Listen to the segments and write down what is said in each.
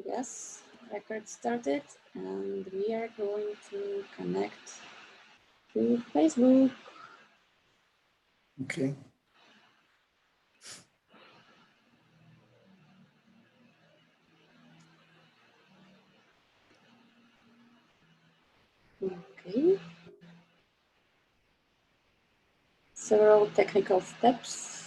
Yes, record started, and we are going to connect to Facebook. Okay. Okay. Several technical steps.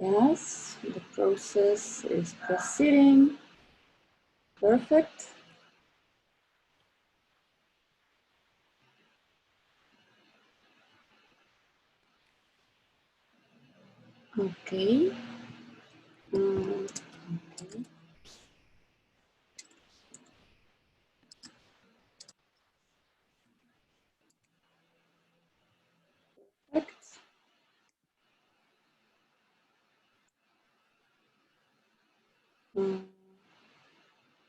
Yes, the process is proceeding. Perfect. Okay. Okay. Perfect.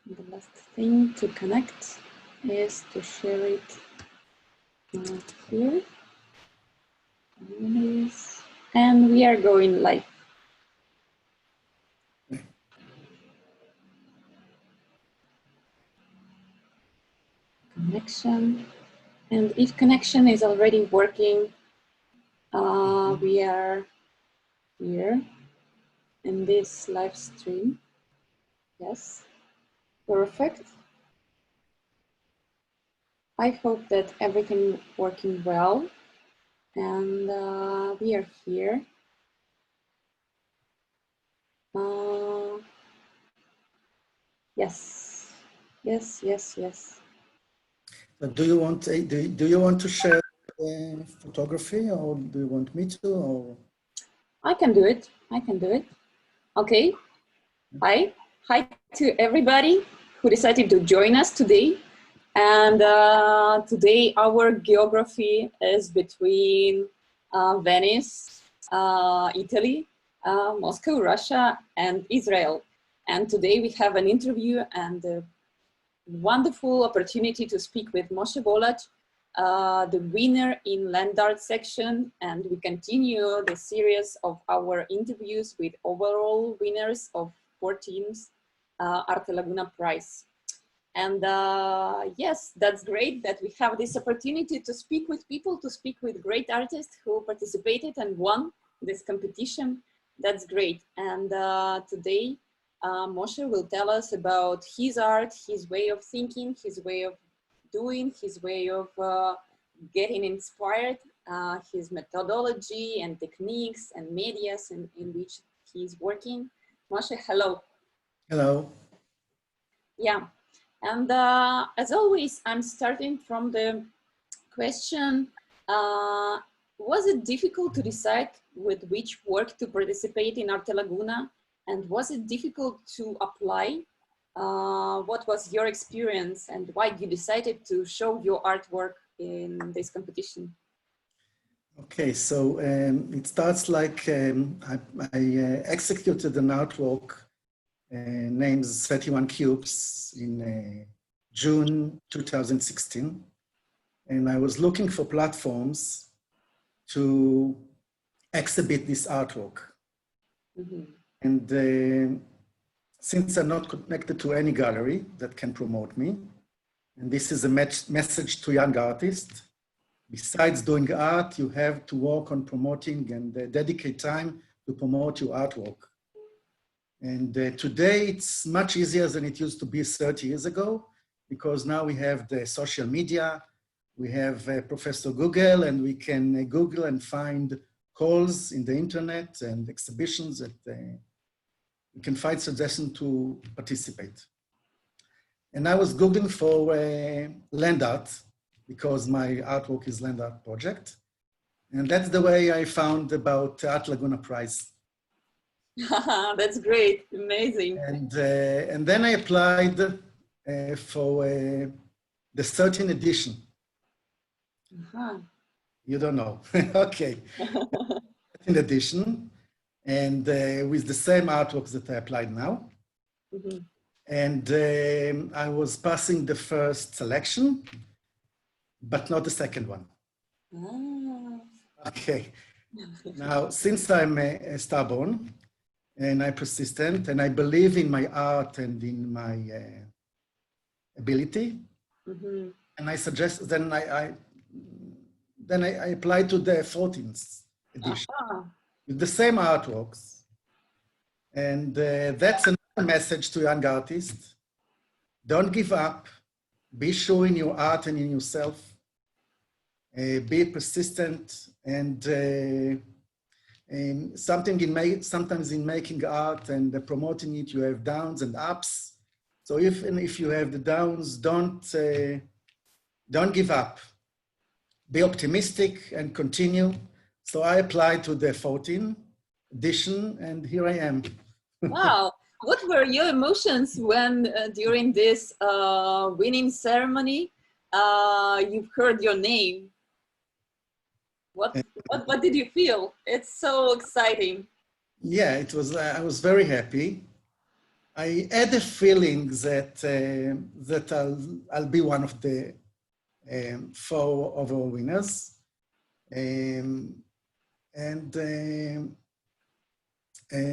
The last thing to connect is to share it here. And we are going live. Connection. And if connection is already working, we are here in this live stream. Yes, perfect. I hope that everything working well, and we are here. Yes, yes, yes, yes. Do you want to share photography, or do you want me to? Or I can do it. I can do it. Okay. Hi to everybody who decided to join us today. And today our geography is between Venice, Italy, Moscow, Russia, and Israel. And today we have an interview and a wonderful opportunity to speak with Moshe Vollach, the winner in land art section. And we continue the series of our interviews with overall winners of 4 teams, Arte Laguna Prize. And yes, that's great that we have this opportunity to speak with people, to speak with great artists who participated and won this competition. That's great. And today, Moshe will tell us about his art, his way of thinking, his way of doing, his way of getting inspired, his methodology and techniques and medias in which he's working. Moshe, hello. hello. Yeah. And as always, I'm starting from the question, was it difficult to decide with which work to participate in Arte Laguna? And was it difficult to apply? What was your experience and why you decided to show your artwork in this competition? Okay, so it starts like I executed an artwork named 31 Cubes in June 2016. And I was looking for platforms to exhibit this artwork. Mm-hmm. And since I'm not connected to any gallery that can promote me, and this is a message to young artists, besides doing art, you have to work on promoting and dedicate time to promote your artwork. And today it's much easier than it used to be 30 years ago, because now we have the social media, we have Professor Google, and we can Google and find calls in the internet and exhibitions that we can find suggestions to participate. And I was Googling for land art, because my artwork is land art project. And that's the way I found about Arte Laguna Prize. That's great, amazing. And then I applied for the 13th edition. Uh-huh. You don't know. Okay. 13th edition, and with the same artworks that I applied now. Mm-hmm. And I was passing the first selection, but not the second one. Ah. Okay. Now, since I'm stubborn and I'm persistent and I believe in my art and in my ability, Mm-hmm. and I suggest, then I applied to the 14th edition Uh-huh. with the same artworks. And that's another message to young artists. Don't give up. Be sure in your art and in yourself. Be persistent, and sometimes in making art and promoting it, you have downs and ups. So if you have the downs, don't give up. Be optimistic and continue. So I applied to the 14th edition, and here I am. Wow. What were your emotions when during this winning ceremony you've heard your name? What did you feel? It's so exciting. Yeah, it was. I was very happy. I had a feeling that I'll be one of the 4 overall winners,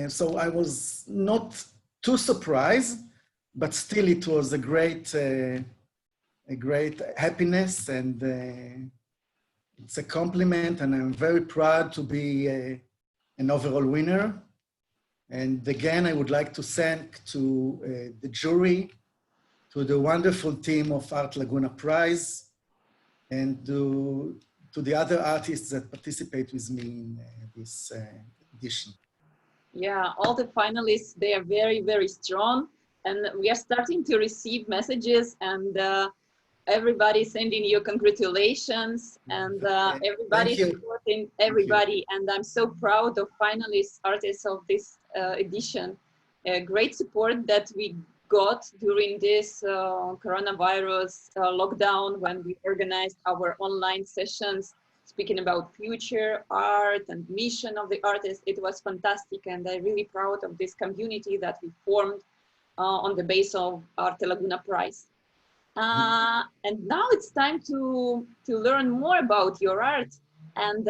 so I was not too surprised, but still it was a great happiness, and it's a compliment, and I'm very proud to be an overall winner. And again, I would like to thank to the jury, to the wonderful team of Arte Laguna Prize, and to the other artists that participate with me in this edition. Yeah, all the finalists, they are very, very strong. And we are starting to receive messages, and everybody sending you congratulations, and everybody supporting everybody. And I'm so proud of finalists, artists of this edition. Great support that we got during this coronavirus lockdown, when we organized our online sessions speaking about future art and mission of the artist. It was fantastic, and I'm really proud of this community that we formed on the base of Arte Laguna Prize. And now it's time to learn more about your art. And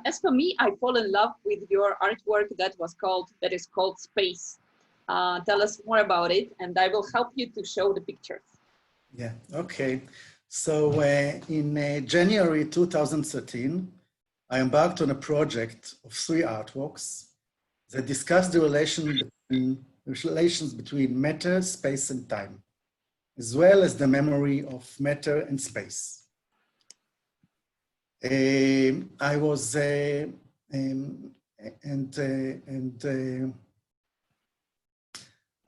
as for me, I fall in love with your artwork that is called Space. Tell us more about it, and I will help you to show the pictures. Yeah, okay. So in January 2013, I embarked on a project of 3 artworks that discuss the relations between matter, space, and time, as well as the memory of matter and space. I was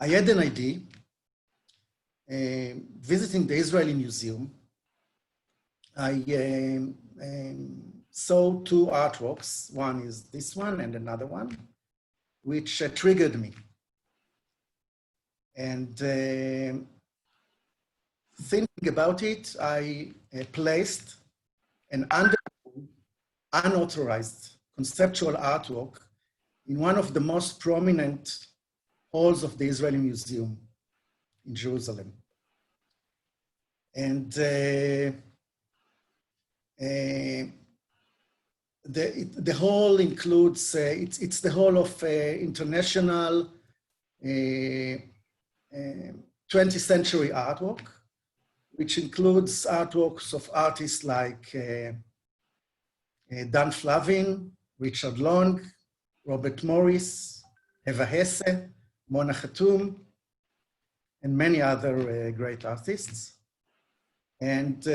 I had an idea visiting the Israeli Museum. I saw 2 artworks. One is this one and another one, which triggered me. And thinking about it, I placed an unauthorized conceptual artwork in one of the most prominent halls of the Israeli Museum in Jerusalem. And the hall includes, it's the hall of international 20th century artwork, which includes artworks of artists like Dan Flavin, Richard Long, Robert Morris, Eva Hesse, Mona Khatoum, and many other great artists. And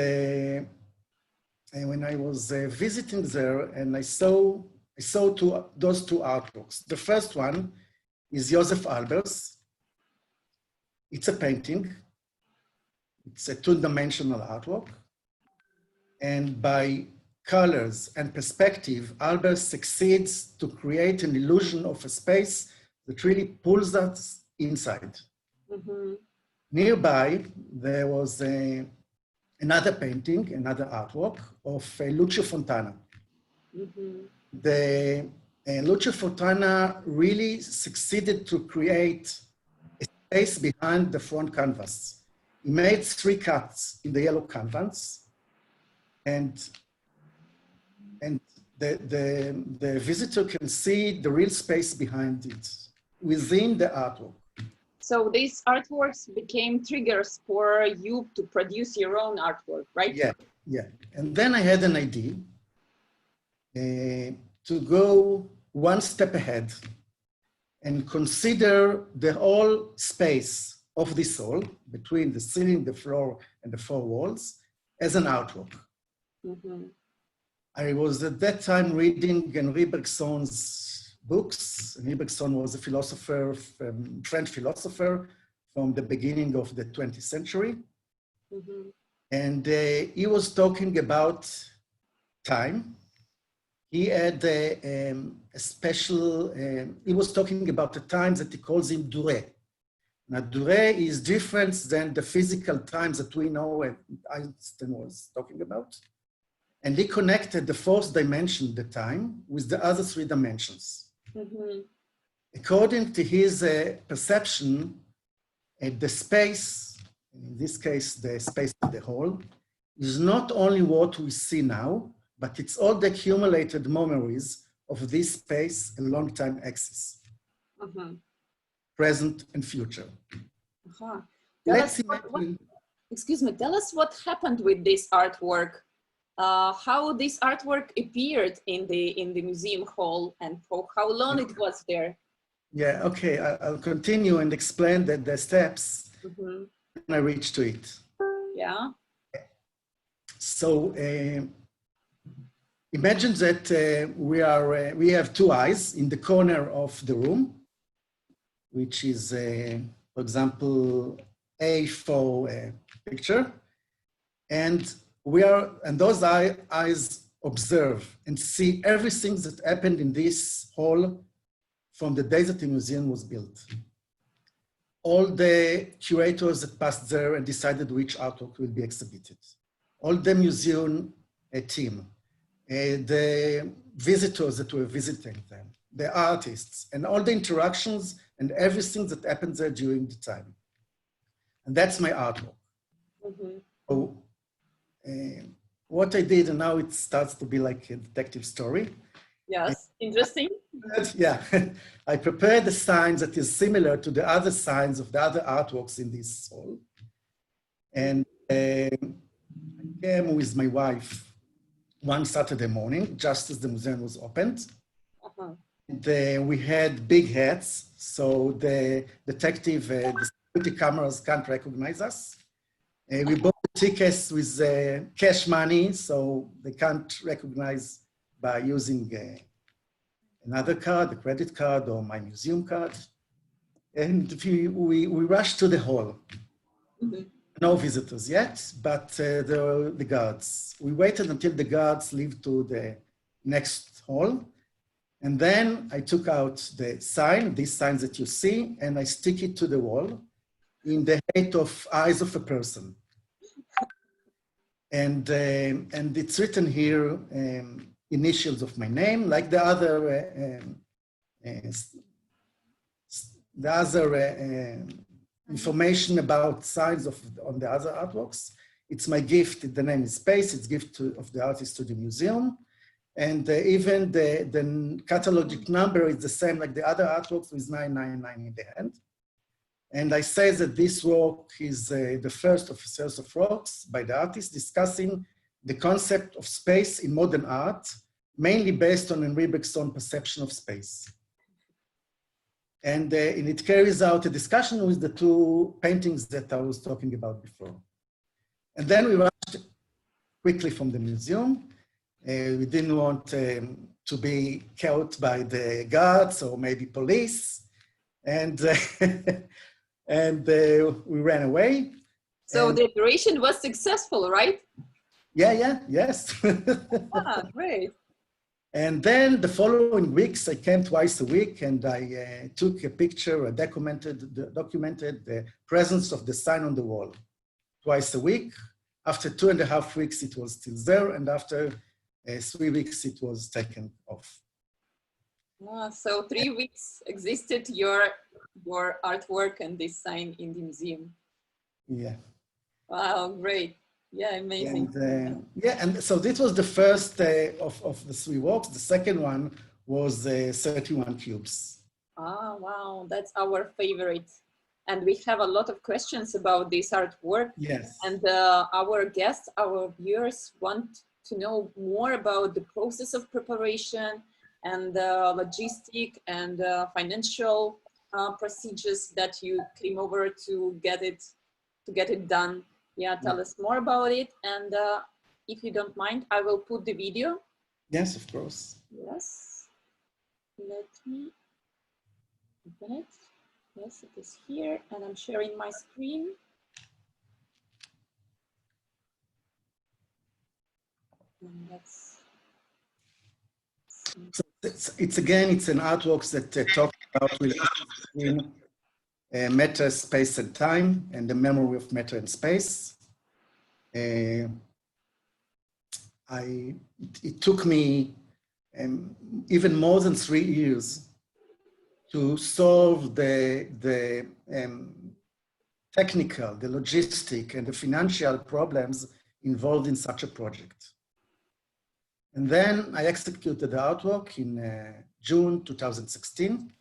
when I was visiting there, and I saw those 2 artworks. The first one is Joseph Albers. It's a painting. It's a 2-dimensional artwork. And by colors and perspective, Albers succeeds to create an illusion of a space that really pulls us inside. Mm-hmm. Nearby, there was another painting, another artwork of Lucio Fontana. The Lucio Fontana really succeeded to create a space behind the front canvas. He made 3 cuts in the yellow canvas, and the visitor can see the real space behind it within the artwork. So these artworks became triggers for you to produce your own artwork, right? Yeah, yeah. And then I had an idea to go one step ahead and consider the whole space of this hall between the ceiling, the floor, and the 4 walls as an artwork. I was at that time reading Henri Bergson's books. Henri Bergson was a philosopher, French philosopher from the beginning of the 20th century. And he was talking about time. He had a special, he was talking about the times that he calls him durée. Now, durée is different than the physical times that we know and Einstein was talking about. And he connected the 4th dimension, the time, with the other 3 dimensions. According to his perception, the space, in this case, the space of the whole, is not only what we see now, but it's all the accumulated memories of this space along time axis, present and future. Let's imagine. Excuse me, tell us what happened with this artwork. How this artwork appeared in the museum hall and for how long it was there. Yeah, okay, I'll continue and explain the steps when I reach to it. Yeah. So imagine that we have 2 eyes in the corner of the room, which is, for example, A4 picture, and those eyes observe and see everything that happened in this hall from the day that the museum was built. All the curators that passed there and decided which artwork will be exhibited. All the museum team, the visitors that were visiting them, the artists, and all the interactions and everything that happened there during the time. And that's my artwork. So, what I did, and now it starts to be like a detective story. Yes, interesting. Yeah, I prepared a sign that is similar to the other signs of the other artworks in this hall. And I came with my wife one Saturday morning, just as the museum was opened. We had big hats, so the detective, the security cameras can't recognize us. We bought the tickets with cash money, so they can't recognize by using another card, a credit card or my museum card. And we rushed to the hall. No visitors yet, but there were the guards. We waited until the guards leave to the next hall. And then I took out the sign, these signs that you see, and I stick it to the wall in the height of eyes of a person. And it's written here, initials of my name, like the other information about signs on the other artworks. It's my gift, the name is Space, it's gift of the artist to the museum. And even the catalogic number is the same like the other artworks with 999 in the end. And I say that this work is the first of a series of works by the artist discussing the concept of space in modern art, mainly based on Henri Bergson's perception of space. And it carries out a discussion with the 2 paintings that I was talking about before. And then we rushed quickly from the museum. We didn't want to be caught by the guards or maybe police. And, and we ran away. So the operation was successful, right? Yeah, yes. Ah, great. And then the following weeks, I came twice a week and I took a picture, I documented the presence of the sign on the wall twice a week. After 2.5 weeks, it was still there. And after 3 weeks, it was taken off. So 3 weeks existed your artwork and this sign in the museum. Yeah. Wow, great. Yeah, amazing. And so this was the first of the 3 walks. The second one was 31 cubes. Ah, wow, that's our favorite. And we have a lot of questions about this artwork. Yes. And our guests, our viewers want to know more about the process of preparation and logistic and financial procedures that you came over to get it done. Yeah, tell us more about it. And if you don't mind, I will put the video. Yes, of course. Yes. Let me open it. Yes, it is here, and I'm sharing my screen. And that's... So it's an artwork that talks about relations between matter, space, and time, and the memory of matter and space. It took me even more than 3 years to solve the technical, the logistic, and the financial problems involved in such a project. And then I executed the artwork in June 2016.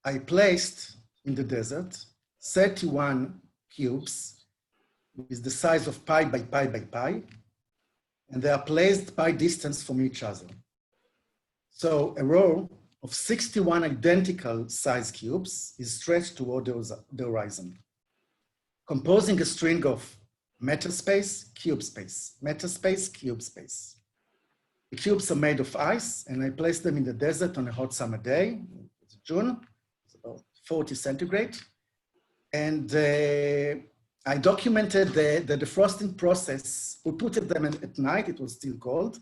I placed in the desert 31 cubes with the size of pi by pi by pi, and they are placed by distance from each other. So a row of 61 identical size cubes is stretched toward the horizon, composing a string of matter space, cube space, matter space, cube space. The cubes are made of ice, and I placed them in the desert on a hot summer day. It's June, it's about 40 centigrade. And I documented the defrosting process. We put them at night, it was still cold.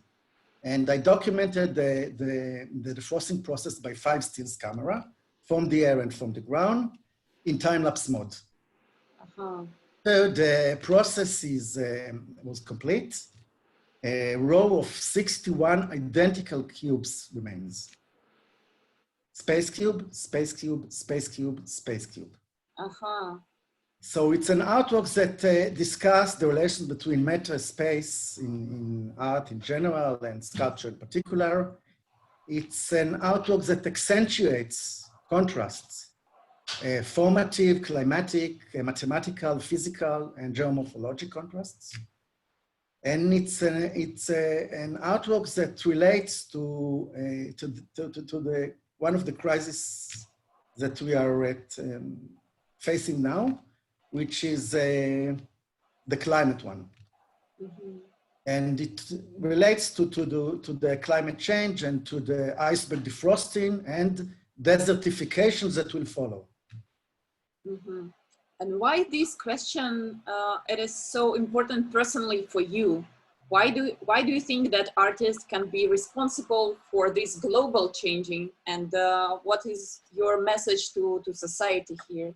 And I documented the defrosting process by 5 stills camera from the air and from the ground in time-lapse mode. So the process was complete. A row of 61 identical cubes remains. Space cube, space cube, space cube, space cube. So it's an artwork that discusses the relation between matter and space in art in general and sculpture in particular. It's an artwork that accentuates contrasts, formative, climatic, mathematical, physical, and geomorphologic contrasts. And it's an artwork that relates to one of the crises that we are facing now, which is the climate one. And it relates to the climate change and to the iceberg defrosting and desertifications that will follow. And why this question, it is so important personally for you? Why do you think that artists can be responsible for this global changing? And what is your message to society here?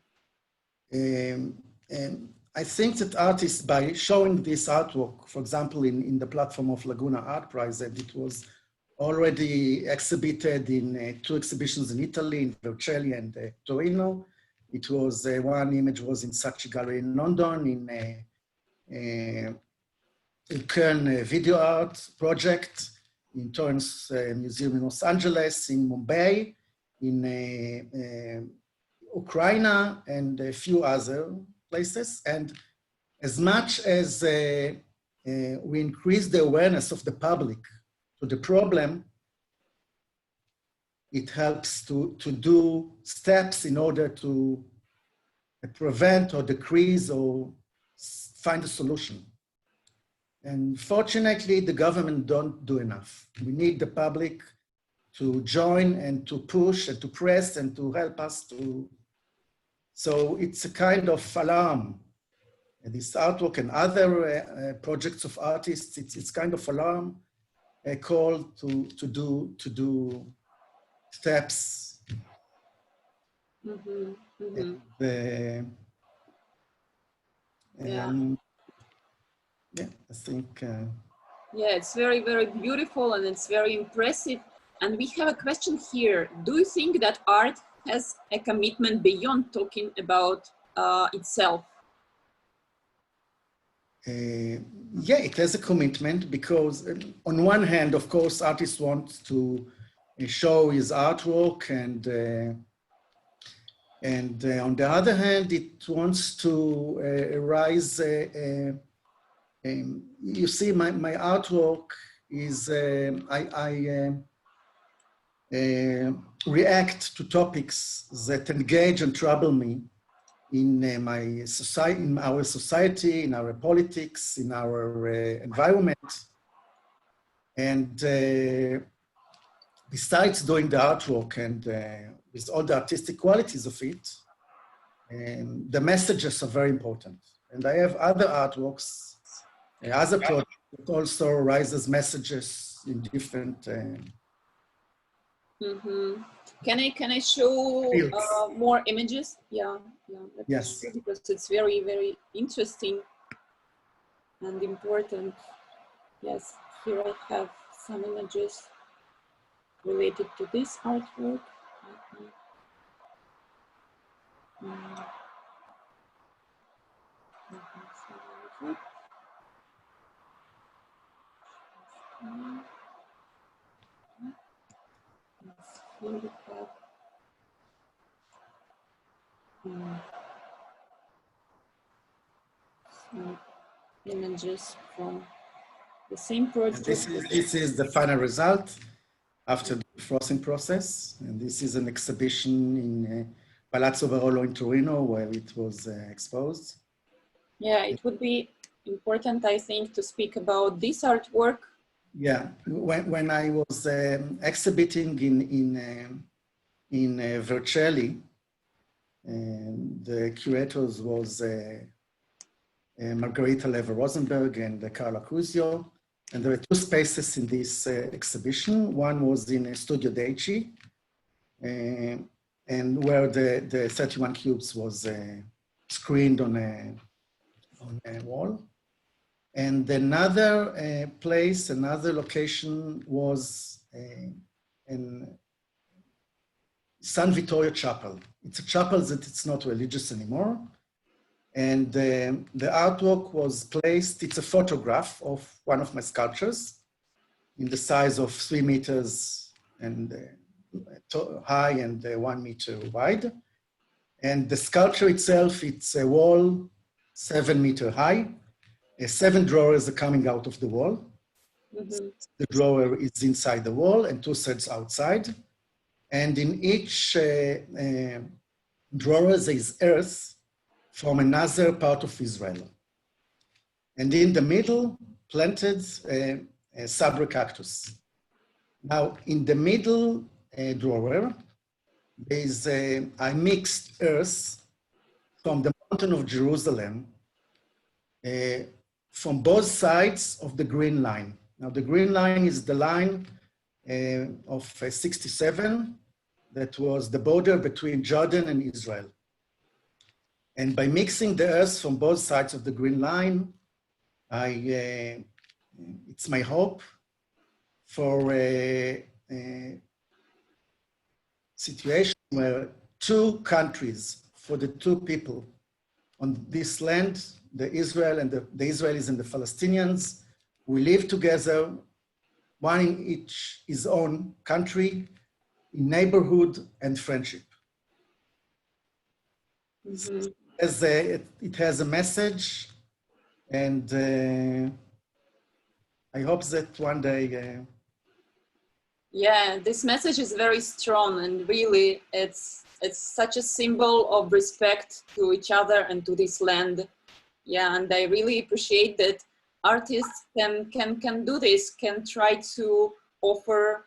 I think that artists, by showing this artwork, for example, in the platform of Laguna Art Prize, and it was already exhibited in 2 exhibitions in Italy, in Vercelli and Torino. It was, one image was in Saatchi Gallery in London, in Kern Video Art Project, in Torrance Museum in Los Angeles, in Mumbai, in Ukraine, and a few other places. And as much as we increase the awareness of the public to the problem, it helps to do steps in order to prevent or decrease or find a solution. And fortunately, the government don't do enough. We need the public to join and to push and to press and to help us to. So it's a kind of alarm this artwork and other projects of artists, it's kind of alarm call to do steps. Mm-hmm. Mm-hmm. And, yeah, I think. Yeah, it's very, very beautiful and it's very impressive. And we have a question here. Do you think that art has a commitment beyond talking about itself? Yeah, it has a commitment because on one hand, of course, artists want to show his artwork and on the other hand, it wants to raise, you see, my artwork is, I react to topics that engage and trouble me in my society, in our society, in our politics, in our environment. And besides doing the artwork and with all the artistic qualities of it, the messages are very important. And I have other artworks, other projects that also raises messages in different. Mm-hmm. Can I show more images? Yeah, Yes. Because it's very, very interesting and important. Yes, here I have some images related to this artwork. Here we have some images from the same project. This is the final result after the frosting process. And this is an exhibition in Palazzo Barolo in Torino where it was exposed. Yeah, it would be important, I think, to speak about this artwork. Yeah, when I was exhibiting in Vercelli, the curators was Margarita Lever-Rosenberg and Carla Cruzio. And there were two spaces in this exhibition. One was in Studio Deci, and where the 31 cubes was screened on a wall. And another place, another location was in San Vittorio Chapel. It's a chapel that it's not religious anymore. And the artwork was placed, it's a photograph of one of my sculptures in the size of 3 meters and high and 1 meter wide. And the sculpture itself, it's a wall 7 meter high. 7 drawers are coming out of the wall. Mm-hmm. The drawer is inside the wall and 2 sets outside. And in each drawer there is earth from another part of Israel. And in the middle, planted a sabre cactus. Now, in the middle drawer, there's I mixed earth from the mountain of Jerusalem from both sides of the green line. Now, the green line is the line of 67 that was the border between Jordan and Israel. And by mixing the earth from both sides of the green line, it's my hope for a situation where 2 countries for the 2 people on this land, the Israel and the Israelis and the Palestinians, we live together, one in each his own country, in neighborhood and friendship. Mm-hmm. It has a message, and I hope that one day. Yeah, this message is very strong, and really, it's such a symbol of respect to each other and to this land. Yeah, and I really appreciate that artists can do this, can try to offer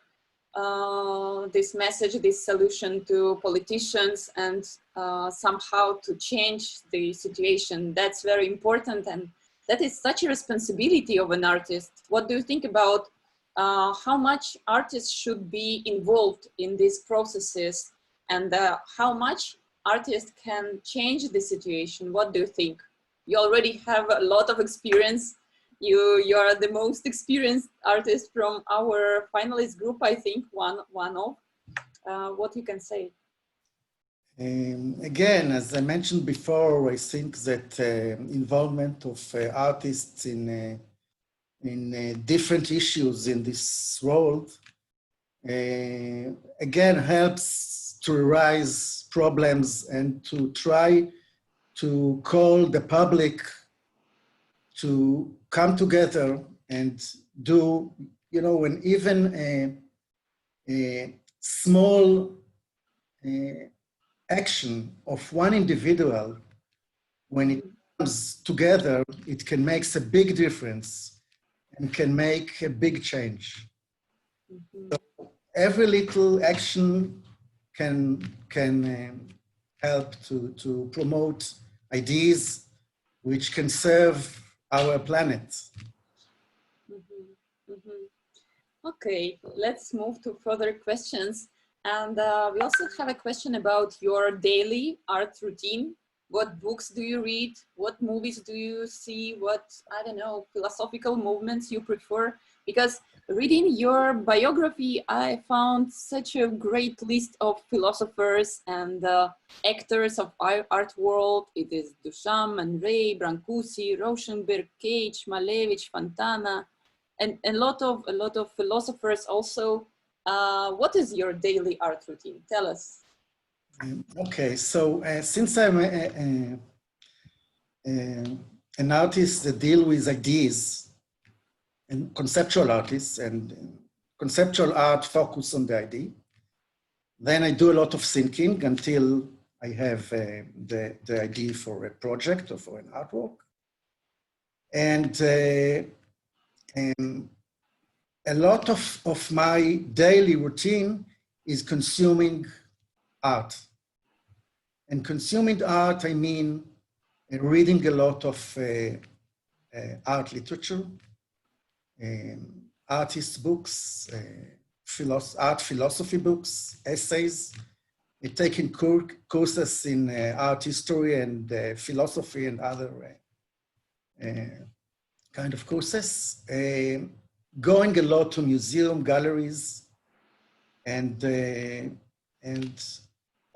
this message, this solution to politicians, and somehow to change the situation. That's very important, and that is such a responsibility of an artist. What do you think about how much artists should be involved in these processes, and how much artists can change the situation? What do you think? You already have a lot of experience. You are the most experienced artist from our finalist group, I think, one of. What you can say? Again, as I mentioned before, I think that involvement of artists in different issues in this world, again, helps to arise problems and to try to call the public to come together and do, when even a small action of one individual, when it comes together, it can make a big difference and can make a big change. So every little action can help to promote ideas which can serve our planet. Okay, let's move to further questions. And we also have a question about your daily art routine. What books do you read? What movies do you see? What, I don't know, philosophical movements you prefer? Because reading your biography, I found such a great list of philosophers and actors of art world. It is Duchamp, Man Ray, Brancusi, Rauschenberg, Cage, Malevich, Fontana, and a lot of philosophers also. What is your daily art routine? Tell us. Okay, so since I'm an artist that deals with ideas, and conceptual artists, and conceptual art focus on the idea, then I do a lot of thinking until I have the idea for a project or for an artwork. And a lot of my daily routine is consuming art. And consuming art, I mean reading a lot of art literature, artist books, art philosophy books, essays, taking courses in art history and philosophy and other kind of courses, going a lot to museum, galleries, and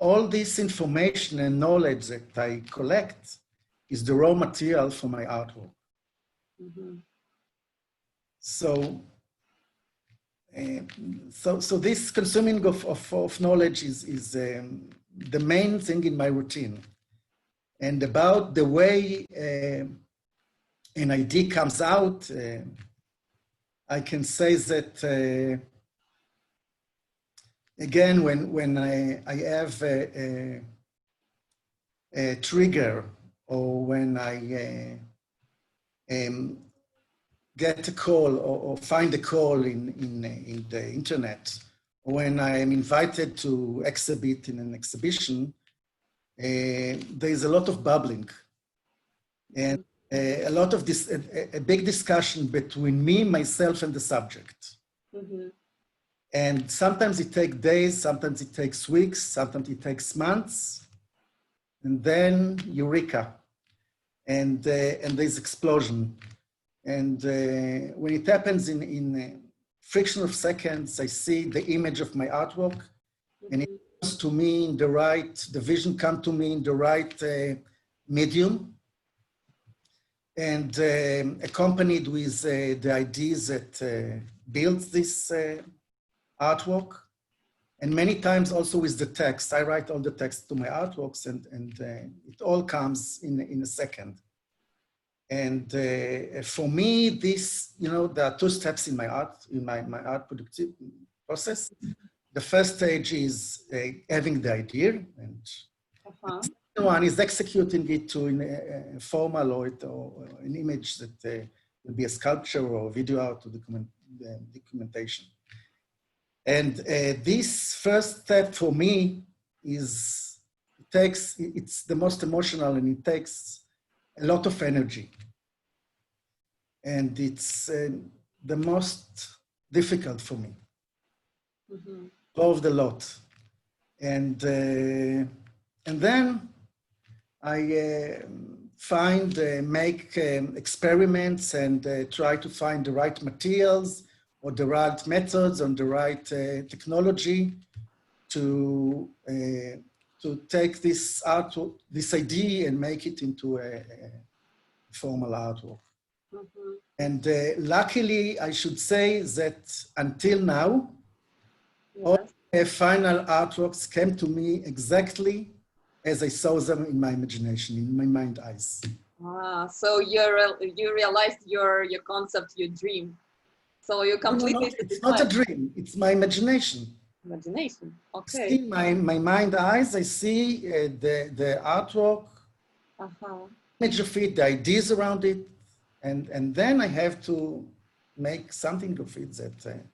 all this information and knowledge that I collect is the raw material for my artwork. So this consuming of knowledge is the main thing in my routine. And about the way an idea comes out, I can say that again, when I have a trigger, or when I get a call or find a call in the internet, or when I am invited to exhibit in an exhibition, there's a lot of bubbling and a lot of this, a big discussion between me, myself, and the subject. And sometimes it takes days, sometimes it takes weeks, sometimes it takes months, and then eureka, and there's explosion. And when it happens in a fraction of seconds, I see the image of my artwork, and it comes to me in the right, the vision comes to me in the right medium, and accompanied with the ideas that builds this artwork, and many times also with the text. I write all the text to my artworks, and it all comes in a second. And for me, this, there are two steps in my art, art productive process. The first stage is having the idea, and the second one is executing it to a formal or an image that will be a sculpture or video art or documentation. And this first step for me is, it's the most emotional, and it takes a lot of energy. And it's the most difficult for me. Mm-hmm. Involved a lot. And then I make experiments and try to find the right materials or the right methods and the right technology to take this artwork, this idea, and make it into a formal artwork. Mm-hmm. And luckily, I should say that until now, Yes. all final artworks came to me exactly as I saw them in my imagination, in my mind eyes. So you realized your concept, your dream. So you completely It's not a dream, it's my imagination. Imagination, okay. See my mind eyes, I see the artwork, image of it, the ideas around it, and then I have to make something of it that...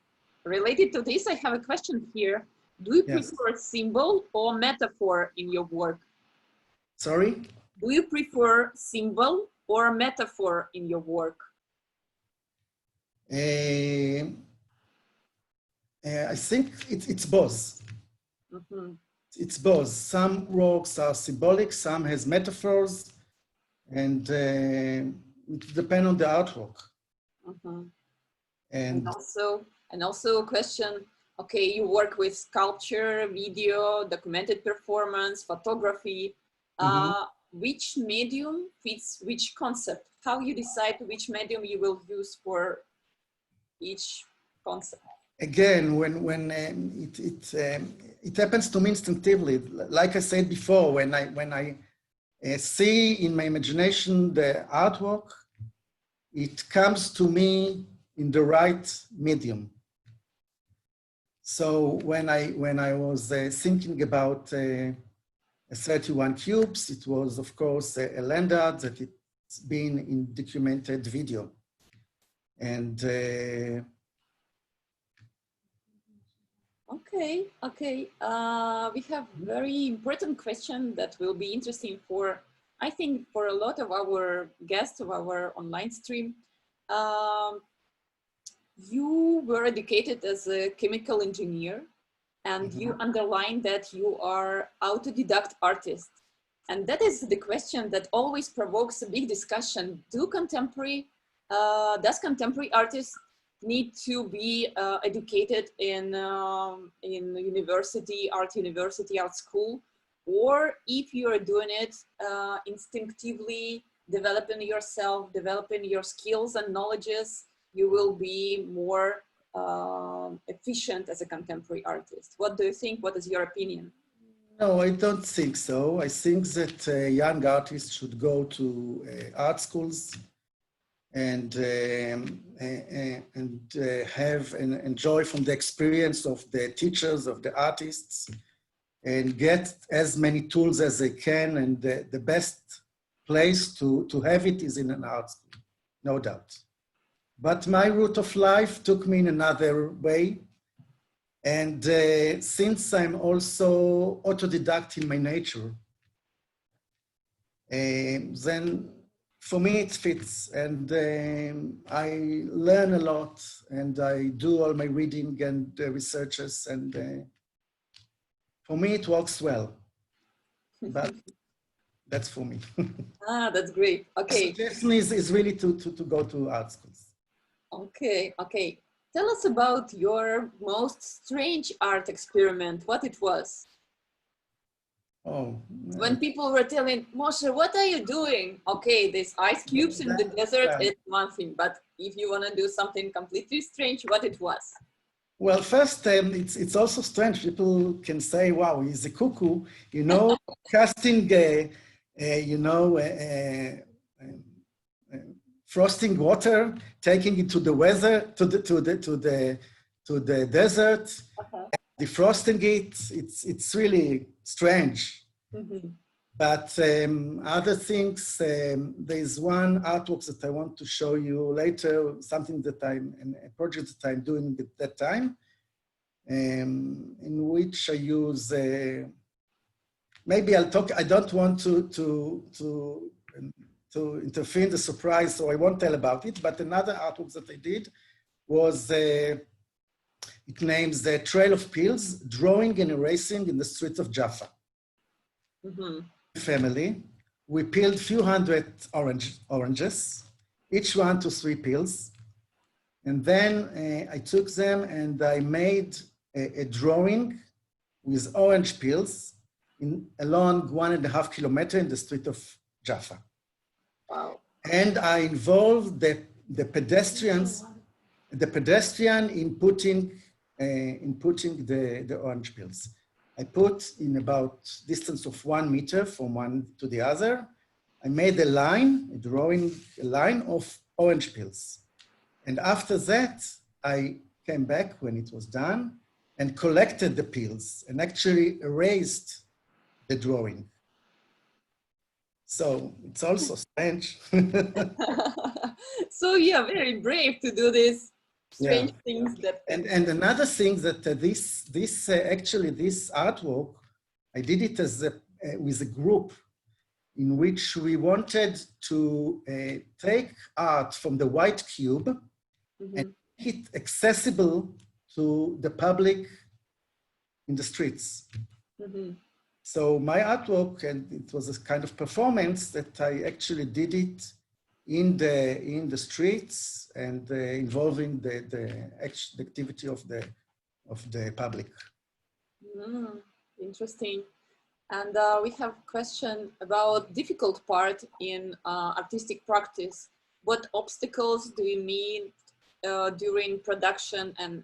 Related to this, I have a question here. Do you Yes. prefer symbol or metaphor in your work? Sorry? Do you prefer symbol or metaphor in your work? I think it's both. Mm-hmm. It's both. Some works are symbolic, some has metaphors, and it depends on the artwork. Mm-hmm. And also a question, okay, you work with sculpture, video, documented performance, photography. Which medium fits which concept? How you decide which medium you will use for each concept? Again, when it happens to me instinctively, like I said before, when I see in my imagination the artwork, it comes to me in the right medium. So when I was thinking about 31 cubes, it was of course a land art that it's been in documented video, and Okay. We have very important question that will be interesting for, I think, for a lot of our guests of our online stream. You were educated as a chemical engineer, and you underline that you are autodidact artist. And that is the question that always provokes a big discussion. Does contemporary artists need to be educated in university, art school? Or if you are doing it instinctively, developing yourself, developing your skills and knowledges, you will be more efficient as a contemporary artist. What do you think? What is your opinion? No, I don't think so. I think that young artists should go to art schools and have and enjoy from the experience of the teachers, of the artists, and get as many tools as they can. And the best place to have it is in an art school, no doubt. But my route of life took me in another way. And since I'm also autodidact in my nature, then for me it fits. And I learn a lot, and I do all my reading and researches, and for me it works well. But that's for me. That's great. Okay. The suggestion is really to go to art schools. Okay. Tell us about your most strange art experiment, what it was. Oh. When people were telling, Moshe, what are you doing? Okay, these ice cubes in the desert is one thing, but if you want to do something completely strange, what it was? Well, first, it's also strange. People can say, wow, he's a cuckoo, casting, frosting water, taking it to the weather, to the desert, defrosting it. It's really strange. But other things, there's one artwork that I want to show you later, something that a project that I'm doing at that time. in which I use, maybe I'll talk, I don't want to interfere in the surprise, so I won't tell about it, but another artwork that I did was, it names the Trail of Pills, Drawing and Erasing in the Streets of Jaffa. Family, we peeled few hundred oranges, each 1 to 3 peels. And then I took them and I made a drawing with orange peels along 1.5 kilometers in the street of Jaffa. Wow. And I involved the pedestrian in putting the orange peels. I put in about distance of 1 meter from one to the other. I made a line, drawing a line of orange peels. And after that, I came back when it was done and collected the peels and actually erased the drawing. So it's also strange. So yeah, very brave to do this strange things that. And another thing that actually this artwork, I did it as with a group in which we wanted to take art from the white cube and make it accessible to the public in the streets. So my artwork, and it was a kind of performance that I actually did it in the streets and involving the activity of the public. Interesting. And we have a question about difficult part in artistic practice. What obstacles do you meet during production and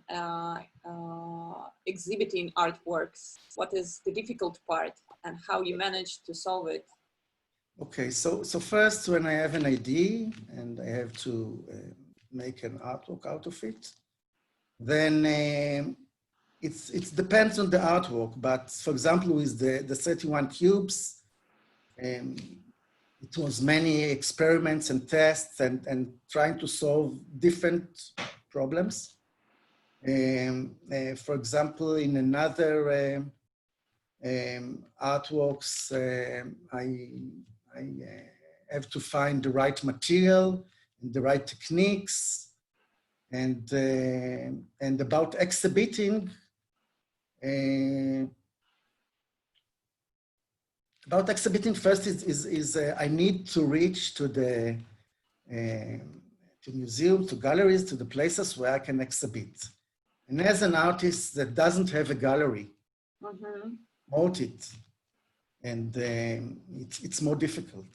exhibiting artworks? What is the difficult part and how you manage to solve it? Okay, so first, when I have an idea and I have to make an artwork out of it, then it depends on the artwork. But for example, with the 31 cubes, it was many experiments and tests and trying to solve different problems. For example, in another artworks, I have to find the right material, and the right techniques, and about exhibiting. About exhibiting first is I need to reach to the to museums, to galleries, to the places where I can exhibit. And as an artist that doesn't have a gallery, promote it, and it's more difficult.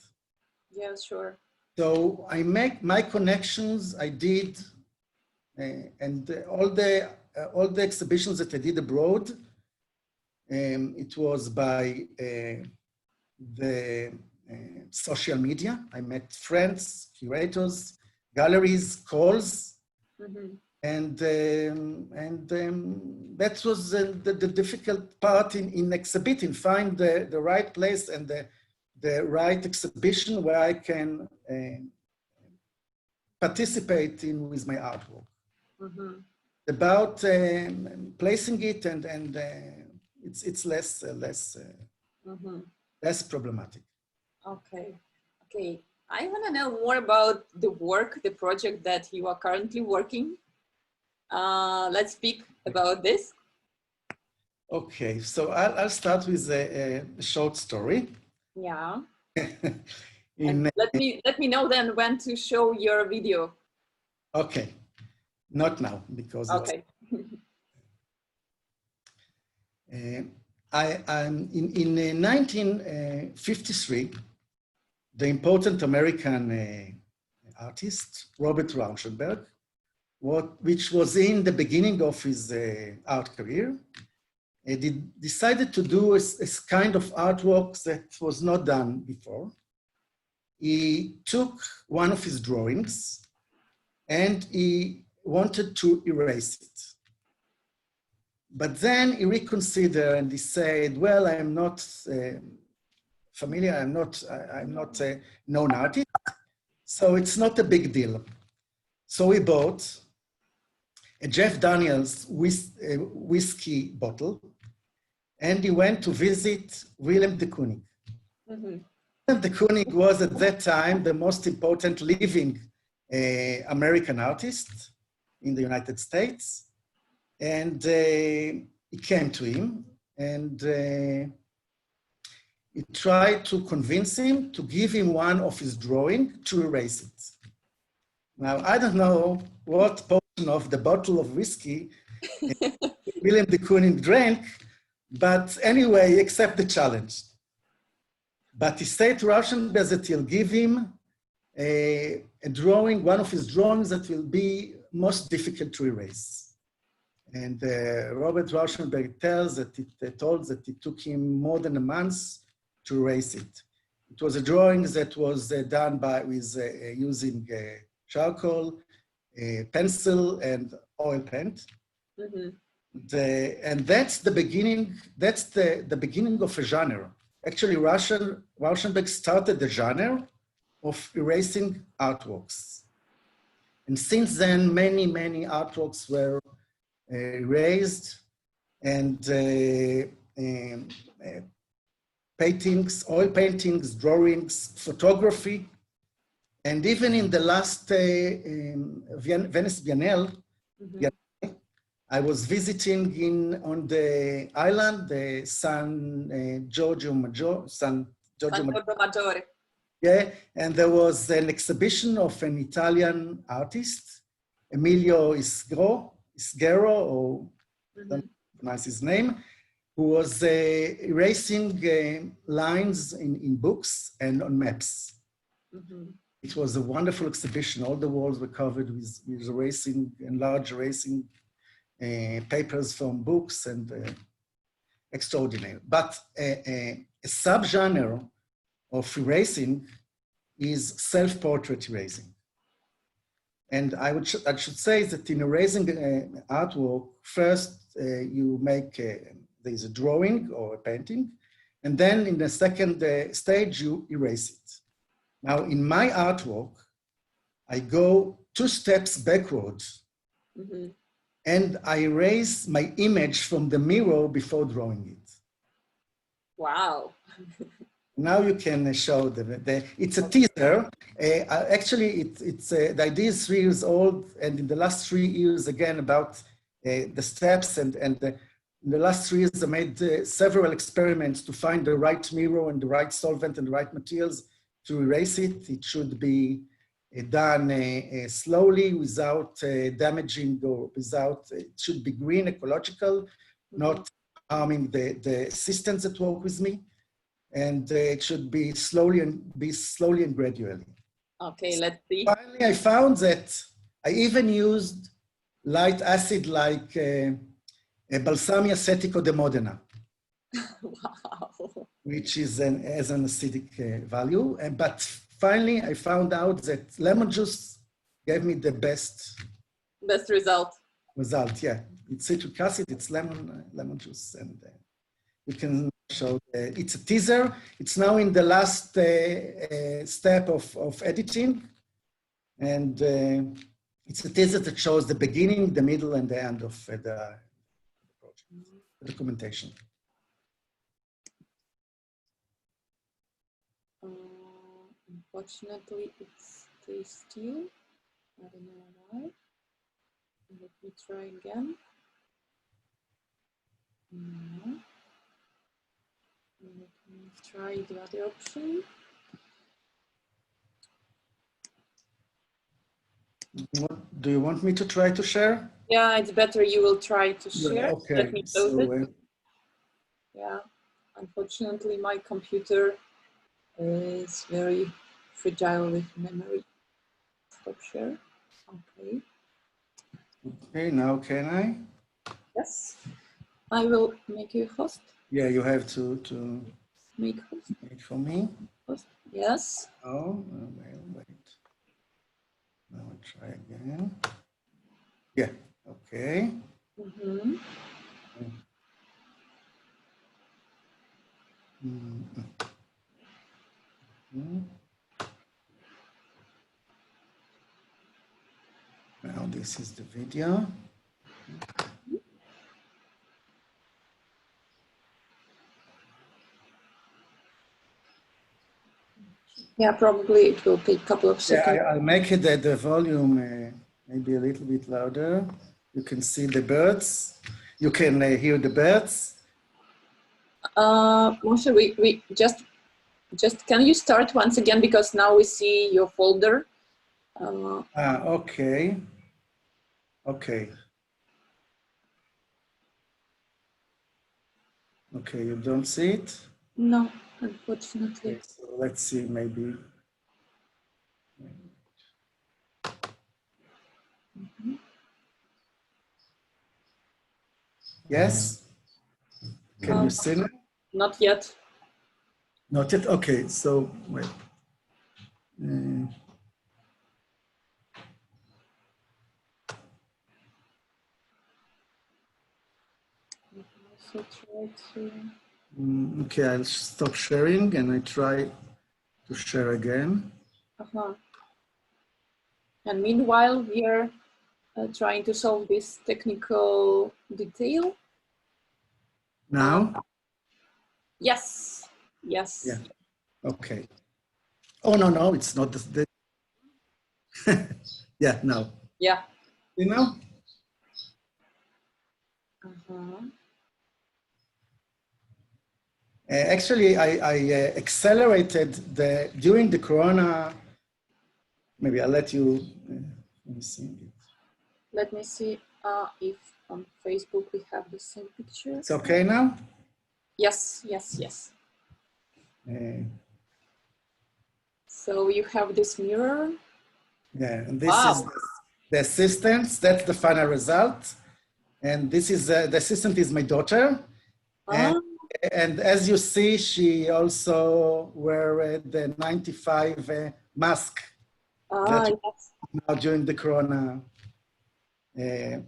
Yeah, sure. So I make my connections. I did, and all the exhibitions that I did abroad, it was by the social media. I met friends, curators, galleries, calls, and that was the difficult part in exhibiting. Find the right place and the right exhibition where I can participate in with my artwork. About placing it and it's less problematic. Okay. I want to know more about the work, the project that you are currently working. Let's speak about this. Okay, so I'll start with a short story. Yeah. Let me know then when to show your video. Okay, not now because okay. I'm in 1953. The important American artist Robert Rauschenberg, which was in the beginning of his art career, decided to do a kind of artwork that was not done before. He took one of his drawings and he wanted to erase it. But then he reconsidered and he said, well, I'm not familiar, I'm not a known artist, so it's not a big deal. So he bought a Jeff Daniels whiskey bottle, and he went to visit Willem de Kooning. Mm-hmm. Willem de Kooning was at that time the most important living American artist in the United States. And he came to him and he tried to convince him to give him one of his drawings to erase it. Now, I don't know what portion of the bottle of whiskey Willem de Kooning drank, but anyway, he accepted the challenge. But he said to Rauschenberg that he'll give him a drawing, one of his drawings that will be most difficult to erase. And Robert Rauschenberg tells that it took him more than a month to erase it. It was a drawing that was done using charcoal, pencil, and oil paint. Mm-hmm. And that's the beginning. That's the beginning of a genre. Actually, Rauschenberg started the genre of erasing artworks. And since then, many artworks were erased, and paintings, oil paintings, drawings, photography, and even in the last Venice Biennale, Mm-hmm. I was visiting on the island, the San Giorgio Maggiore. Yeah, and there was an exhibition of an Italian artist, Emilio Isghero, or I don't pronounce his name, who was erasing lines in books and on maps. Mm-hmm. It was a wonderful exhibition. All the walls were covered with erasing and large erasing papers from books, and extraordinary. But a subgenre of erasing is self-portrait erasing. And I should say that in erasing artwork, first you make, there's a drawing or a painting, and then in the second stage, you erase it. Now, in my artwork, I go 2 steps backwards, Mm-hmm. and I erase my image from the mirror before drawing it. Wow. Now you can show it's a teaser. Actually, the idea is 3 years old, and in the last 3 years, again, about the steps, and in the last 3 years, I made several experiments to find the right mirror and the right solvent and the right materials to erase it. It should be done slowly, without damaging, or without, it should be green, ecological, mm-hmm. not harming the assistants that work with me. And it should be slowly and gradually. Okay, let's see. Finally, I found that I even used light acid like Balsamia acetico de Modena. Wow. Which is has an acidic value. But finally, I found out that lemon juice gave me the best result. Yeah, it's citric acid, it's lemon juice, and you can show it's a teaser. It's now in the last step of editing, and it's a teaser that shows the beginning, the middle, and the end of the project, the documentation. Unfortunately, it stays still. I don't know why. Let me try again. No. Let me try the other option. Do you want me to try to share? Yeah, it's better you will try to share. Okay. Let me close it. Yeah, unfortunately, my computer is very fragile with memory. Stop share. Okay. Okay, now can I? Yes. I will make you host. Yeah, you have to make host. Wait for me. Host. Yes. Oh, wait. Now I'll try again. Yeah, okay. Mm-hmm. Now this is the video. Yeah, probably it will take a couple of seconds. Yeah, I'll make it the volume maybe a little bit louder. You can see the birds. You can hear the birds. Moshe, we just can you start once again, because now we see your folder. Okay. Okay. Okay, you don't see it? No, unfortunately. Okay, so let's see, maybe. Yes? Can you see it? Not yet. Not yet? Okay, so wait. Also try to... Okay, I'll stop sharing and I try to share again. And meanwhile, we are trying to solve this technical detail. Now? Yes, yes. Yeah, okay. Oh, no, it's not the yeah, now. Yeah. You know? Actually, I accelerated during the Corona. Maybe I'll let you, let me see. Let me see if on Facebook we have the same picture. It's okay now? Yes, yes, yes. So you have this mirror. Yeah, and this is the assistants. That's the final result. And this is, the assistant is my daughter. And as you see, she also wear the 95 mask Yes. now during the Corona. I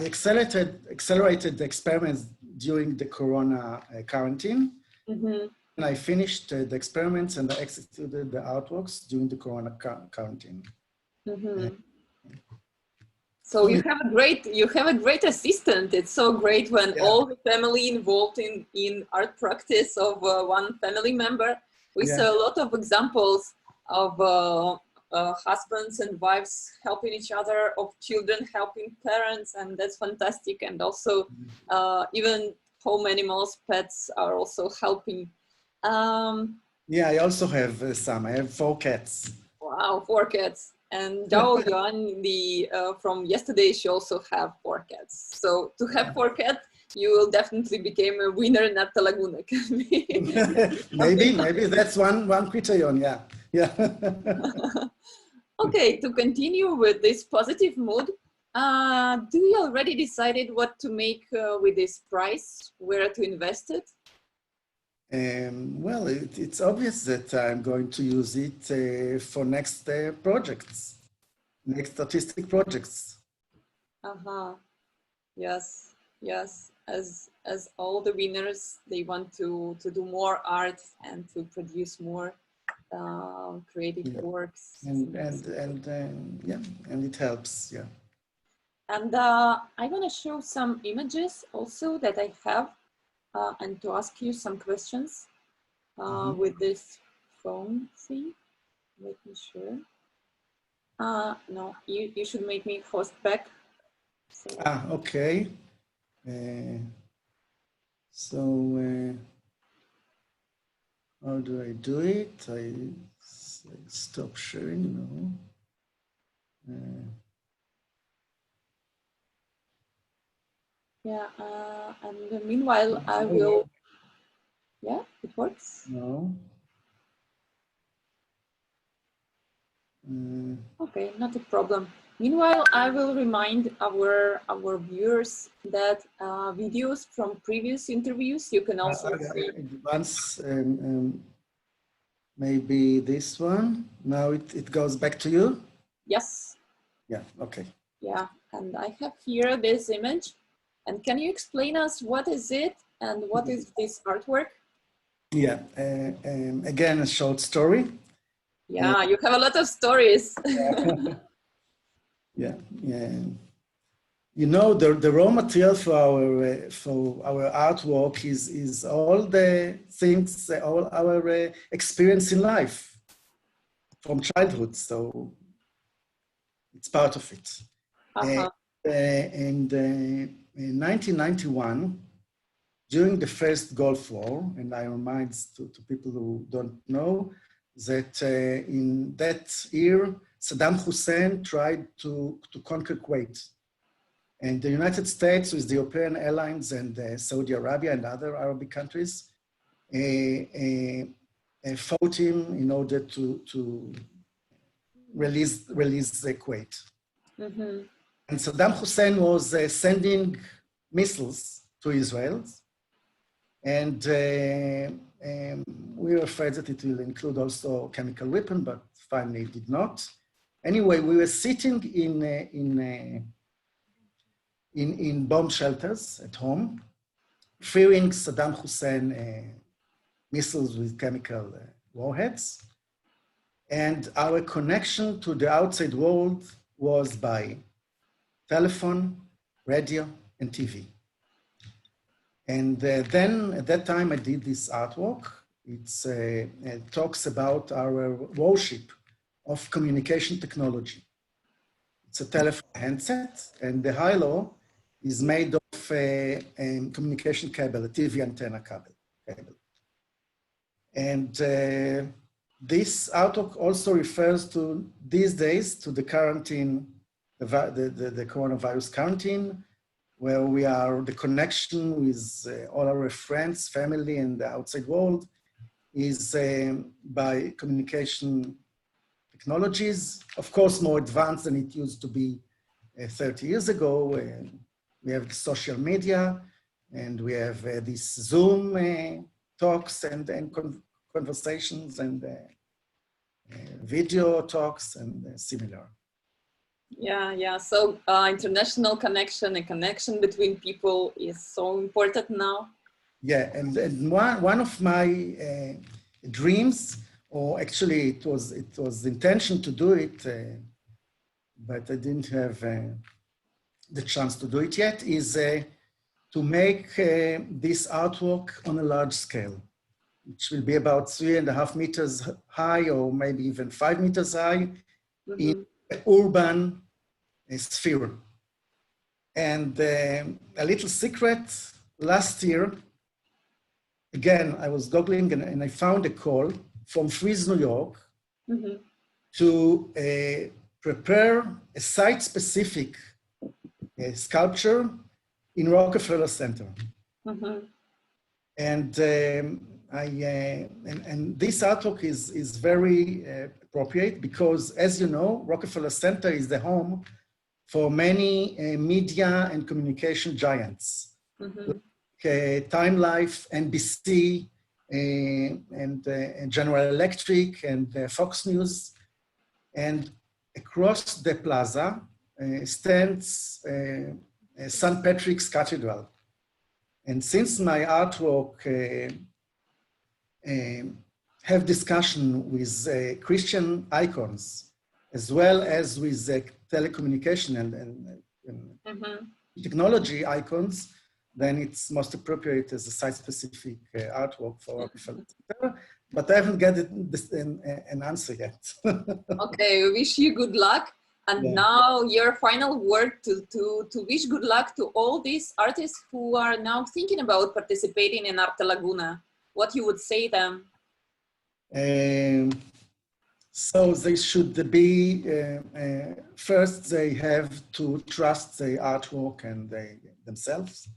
accelerated the experiments during the Corona quarantine. And I finished the experiments and I executed the artworks during the Corona quarantine. So you have a great assistant. It's so great when all the family involved in art practice of one family member. We saw a lot of examples of husbands and wives helping each other, of children helping parents, and that's fantastic. And also even home animals, pets are also helping. Yeah, I also have some. I have 4 cats. Wow, 4 cats. And Dao Yuan, from yesterday, she also have 4 cats. So to have 4 cats, you will definitely become a winner in Arte Laguna. maybe that's one criterion. Yeah. Okay, to continue with this positive mood, do you already decided what to make with this prize, where to invest it? Well, it's obvious that I'm going to use it for next projects, next artistic projects. Yes, yes. As all the winners, they want to do more art and to produce more creative works. And it helps. Yeah. And I want to show some images also that I have. And to ask you some questions with this phone thing. Let me share. No, you should make me host back. So. Okay. How do I do it? I stop sharing, no. Yeah, and meanwhile, I will, yeah, it works. No. Okay, not a problem. Meanwhile, I will remind our viewers that videos from previous interviews you can also see. Once, maybe this one. Now it goes back to you? Yes. Yeah, okay. Yeah, and I have here this image. And can you explain us what is it and what is this artwork? Yeah, again, a short story. Yeah, you have a lot of stories. Yeah, yeah. You know, the raw material for our artwork is all the things, all our experience in life from childhood. So it's part of it. Uh-huh. And in 1991, during the first Gulf War, and I remind to people who don't know that in that year, Saddam Hussein tried to conquer Kuwait. And the United States, with the European airlines and Saudi Arabia and other Arabic countries, fought him in order to release the Kuwait. Mm-hmm. And Saddam Hussein was sending missiles to Israel. And we were afraid that it will include also chemical weapon, but finally it did not. Anyway, we were sitting in bomb shelters at home, fearing Saddam Hussein missiles with chemical warheads. And our connection to the outside world was by telephone, radio, and TV. And then at that time I did this artwork. It talks about our worship of communication technology. It's a telephone handset, and the halo is made of a communication cable, a TV antenna cable. And this artwork also refers to these days to the quarantine, the coronavirus quarantine, where we are, the connection with all our friends, family, and the outside world is by communication technologies, of course, more advanced than it used to be 30 years ago. We have social media, and we have these Zoom talks and conversations and video talks and similar. Yeah. So international connection and connection between people is so important now. Yeah, and one of my dreams, or actually it was the intention to do it, but I didn't have the chance to do it yet, is to make this artwork on a large scale, which will be about 3.5 meters high, or maybe even 5 meters high, in urban sphere. And a little secret, last year, again, I was Googling and I found a call from Frieze, New York, to prepare a site-specific sculpture in Rockefeller Center. And and this artwork is very appropriate because, as you know, Rockefeller Center is the home for many media and communication giants. Time Life, NBC, and General Electric, and Fox News. And across the plaza stands St. Patrick's Cathedral. And since my artwork have discussion with Christian icons, as well as with telecommunication and technology icons, then it's most appropriate as a site-specific artwork for Rockefeller Center. But I haven't got an answer yet. Okay, we wish you good luck. And now your final word to wish good luck to all these artists who are now thinking about participating in Arte Laguna. What you would say them? So they should be, first they have to trust the artwork and themselves.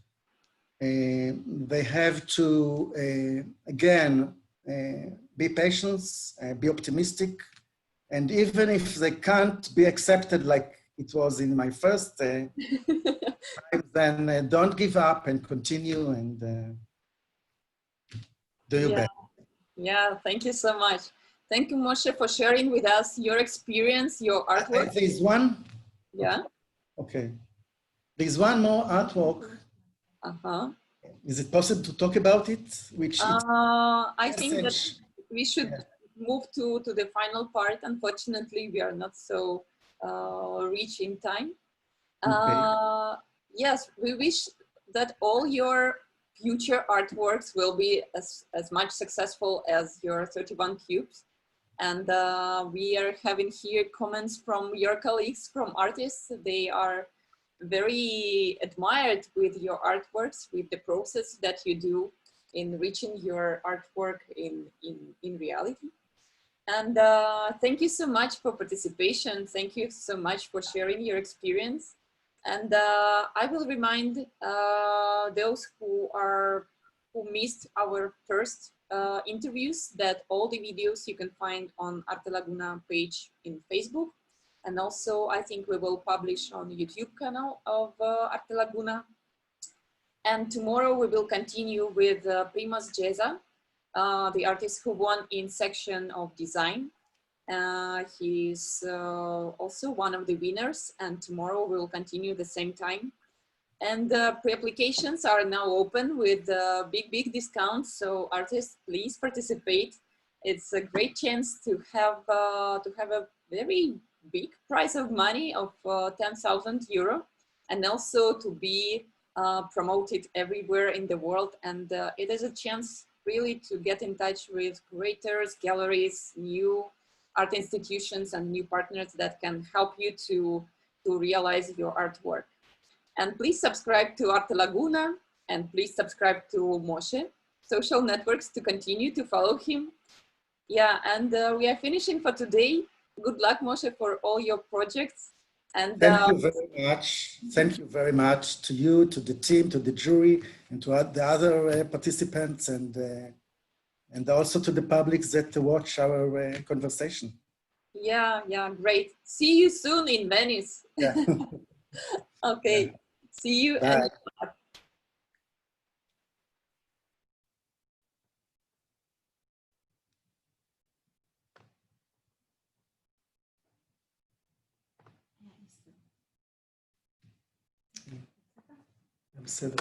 They have to, again, be patient, be optimistic. And even if they can't be accepted like it was in my first time, then don't give up and continue and do your best. Yeah, thank you so much. Thank you, Moshe, for sharing with us your experience, your artwork. There's one. Yeah. Okay. There's one more artwork. Is it possible to talk about it? I think that we should move to the final part. Unfortunately, we are not so reach in time. Okay. Yes, we wish that all your future artworks will be as much successful as your 31 cubes. And we are having here comments from your colleagues, from artists. They are very admired with your artworks, with the process that you do in reaching your artwork in reality. And thank you so much for participation. Thank you so much for sharing your experience. And I will remind those who missed our first interviews that all the videos you can find on Arte Laguna page in Facebook. And also, I think we will publish on YouTube channel of Arte Laguna. And tomorrow we will continue with Primas Jeza, the artist who won in section of design. He's also one of the winners, and tomorrow we will continue the same time. And pre-applications are now open with big discounts, so artists, please participate. It's a great chance to have a very big prize of money of 10,000 euro, and also to be promoted everywhere in the world. And it is a chance really to get in touch with curators, galleries, new art institutions, and new partners that can help you to realize your artwork. And please subscribe to Arte Laguna, and please subscribe to Moshe social networks to continue to follow him. Yeah, and we are finishing for today. Good luck, Moshe, for all your projects. And thank you very much. Thank you very much to you, to the team, to the jury, and to the other participants, and also to the public that watch our conversation. Yeah, great. See you soon in Venice. Yeah. Okay, yeah. See you. Bye. And בסדר.